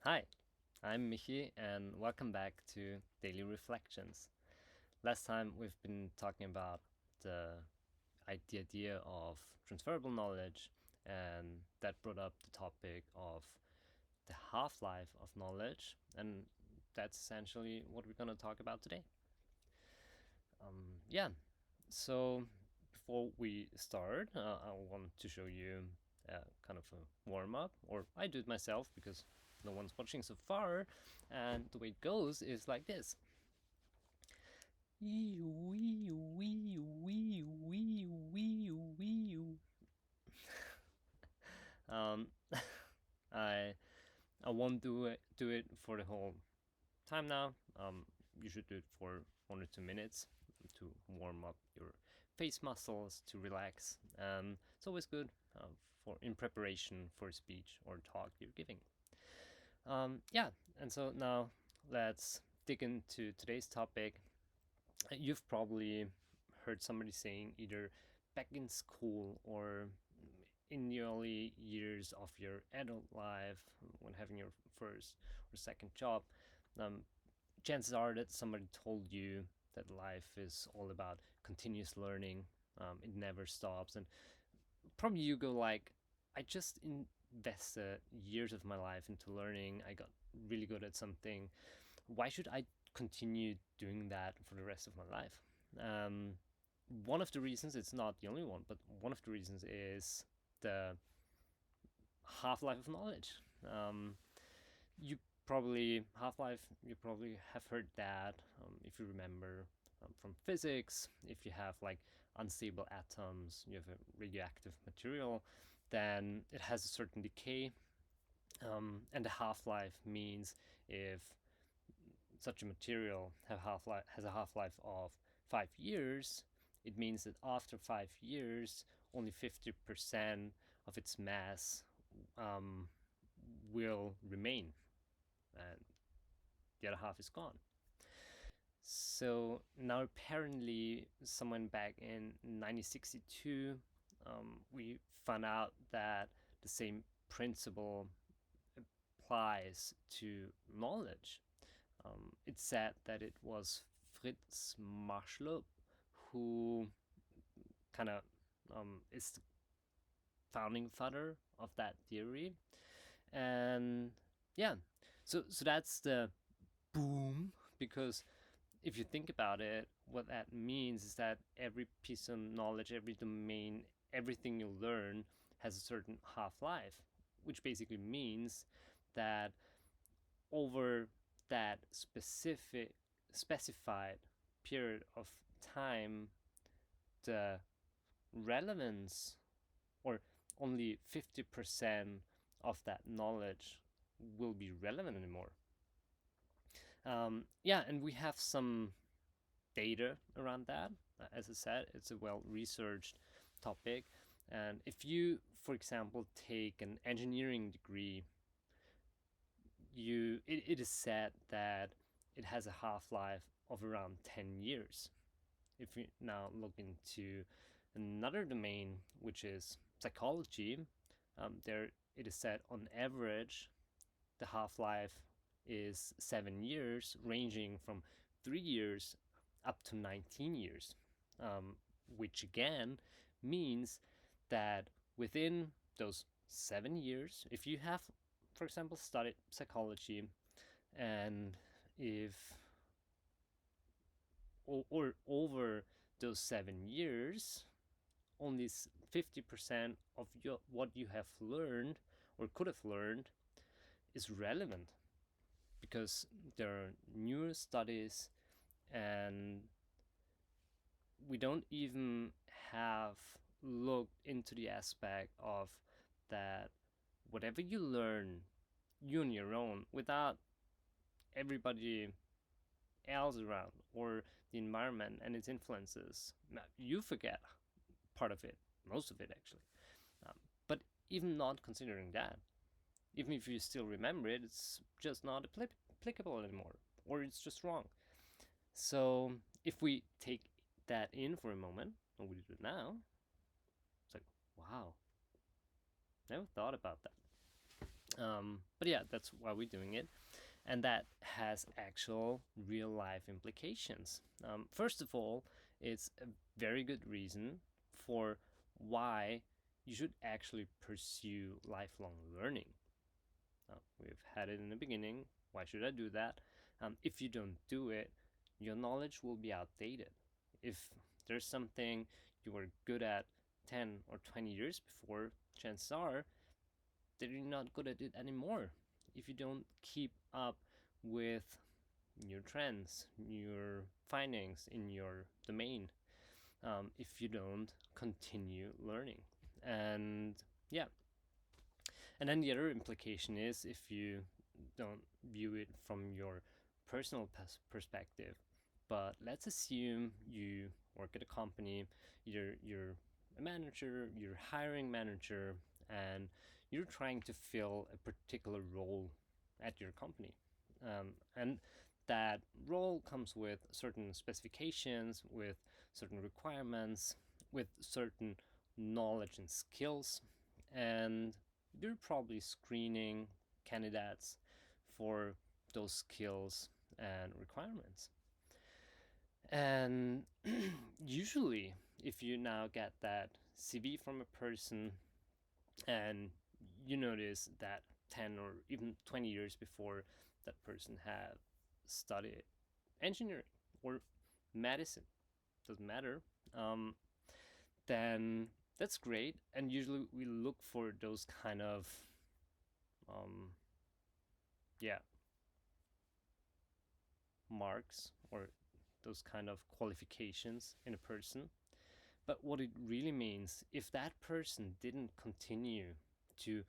Hi, I'm Michi, and welcome back to Daily Reflections. Last time we've been talking about the idea of transferable knowledge, and that brought up the topic of the half-life of knowledge, and that's essentially what we're going to talk about today. Yeah, so before we start, I want to show you kind of a warm-up, or I do it myself because no one's watching so far, and the way it goes is like this. Um, I I won't do it for the whole time now. You should do it for 1 or 2 minutes to warm up your face muscles to relax. It's always good for in preparation for a speech or talk you're giving. Yeah, and so now let's dig into today's topic. You've probably heard somebody saying either back in school or in the early years of your adult life when having your first or second job, um, chances are that somebody told you that life is all about continuous learning. It never stops, and probably you go like, I just invested years of my life into learning. I got really good at something. Why should I continue doing that for the rest of my life? Um, One of the reasons, it's not the only one, but one of the reasons is the half-life of knowledge. You probably half-life. You probably have heard that if you remember from physics. If you have like unstable atoms, you have a radioactive material, then it has a certain decay. And the half-life means if such a material has a half-life of 5 years, it means that after 5 years, only 50% of its mass um, will remain, and the other half is gone. So now apparently, someone back in 1962, we found out that the same principle applies to knowledge. It's said that it was Fritz Marshall who kind of is the founding father of that theory. And yeah, so that's the boom, because if you think about it, what that means is that every piece of knowledge, every domain, everything you learn has a certain half-life, which basically means that over that specified period of time, the relevance, or only 50% of that knowledge will be relevant anymore. Yeah, and we have some data around that. As I said, it's a well researched topic. And if you, for example, take an engineering degree, it is said that it has a half life of around 10 years. If we now look into another domain, which is psychology, there it is said on average the half life is 7 years, ranging from 3 years up to 19 years, which again means that within those 7 years, if you have, for example, studied psychology, and if or over those 7 years, only 50% of what you have learned or could have learned is relevant, because there are newer studies, and we don't even have looked into the aspect of that whatever you learn, you on your own, without everybody else around or the environment and its influences, you forget part of it, most of it actually. But even not considering that, even if you still remember it, it's just not applicable anymore, or it's just wrong. So if we take that in for a moment, and we do it now, it's like, wow, never thought about that. But yeah, that's why we're doing it. And that has actual real life implications. First of all, it's a very good reason for why you should actually pursue lifelong learning. We've had it in the beginning. Why should I do that? If you don't do it, your knowledge will be outdated. If there's something you were good at 10 or 20 years before, chances are that you're not good at it anymore. If you don't keep up with new trends, your findings in your domain, if you don't continue learning. And yeah, and then the other implication is if you don't view it from your personal perspective, but let's assume you work at a company, you're a manager, you're hiring manager, and you're trying to fill a particular role at your company. And that role comes with certain specifications, with certain requirements, with certain knowledge and skills. And you're probably screening candidates for those skills and requirements. And usually, if you now get that CV from a person and you notice that 10 or even 20 years before that person had studied engineering or medicine, doesn't matter, um, then that's great. And usually we look for those kind of um, yeah, marks or those kind of qualifications in a person. But what it really means, if that person didn't continue to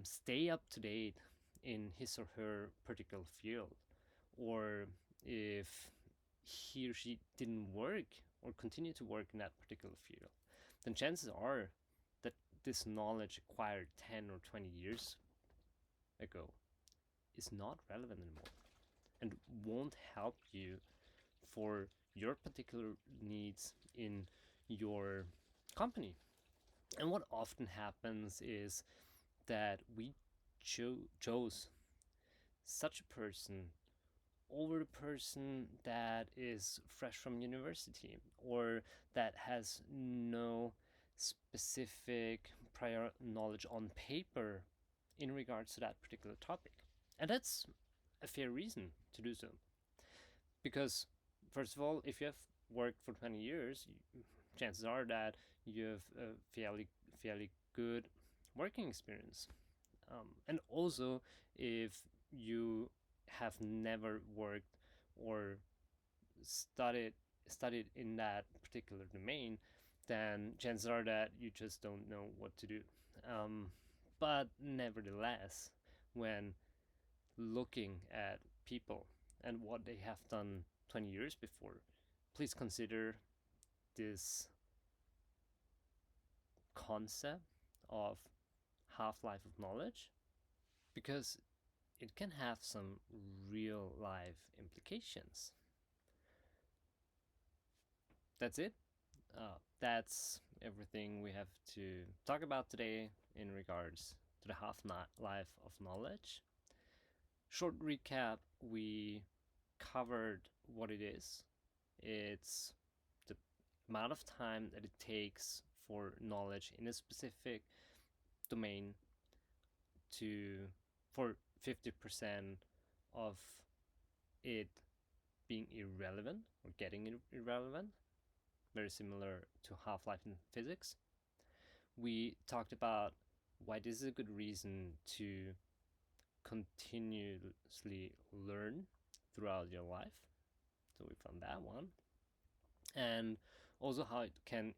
stay up to date in his or her particular field, or if he or she didn't work or continue to work in that particular field, then chances are that this knowledge acquired 10 or 20 years ago is not relevant anymore and won't help you for your particular needs in your company. And what often happens is that we chose such a person over a person that is fresh from university or that has no specific prior knowledge on paper in regards to that particular topic. And that's a fair reason to do so. Because, first of all, if you have worked for 20 years, chances are that you have a fairly good working experience. And also, if you have never worked or studied studied in that particular domain, then chances are that you just don't know what to do. But nevertheless, when looking at people and what they have done 20 years before, please consider this concept of half-life of knowledge because it can have some real life implications. That's it. That's everything we have to talk about today in regards to the half-life of knowledge. Short recap, we covered what it is. It's the amount of time that it takes for knowledge in a specific domain to for 50% of it being irrelevant or getting irrelevant, very similar to Half-Life in physics. We talked about why this is a good reason to continuously learn throughout your life. So we found that one. And also how it can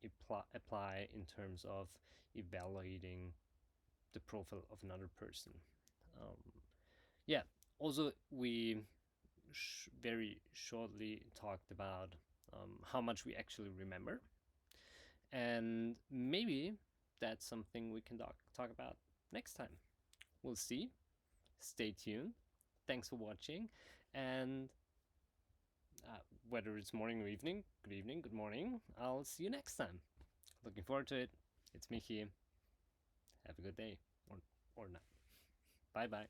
apply in terms of evaluating the profile of another person. Yeah, also we very shortly talked about how much we actually remember. And maybe that's something we can talk about next time. We'll see. Stay tuned. Thanks for watching. And whether it's morning or evening, good morning. I'll see you next time. Looking forward to it. It's Michi. Have a good day or not. Bye bye.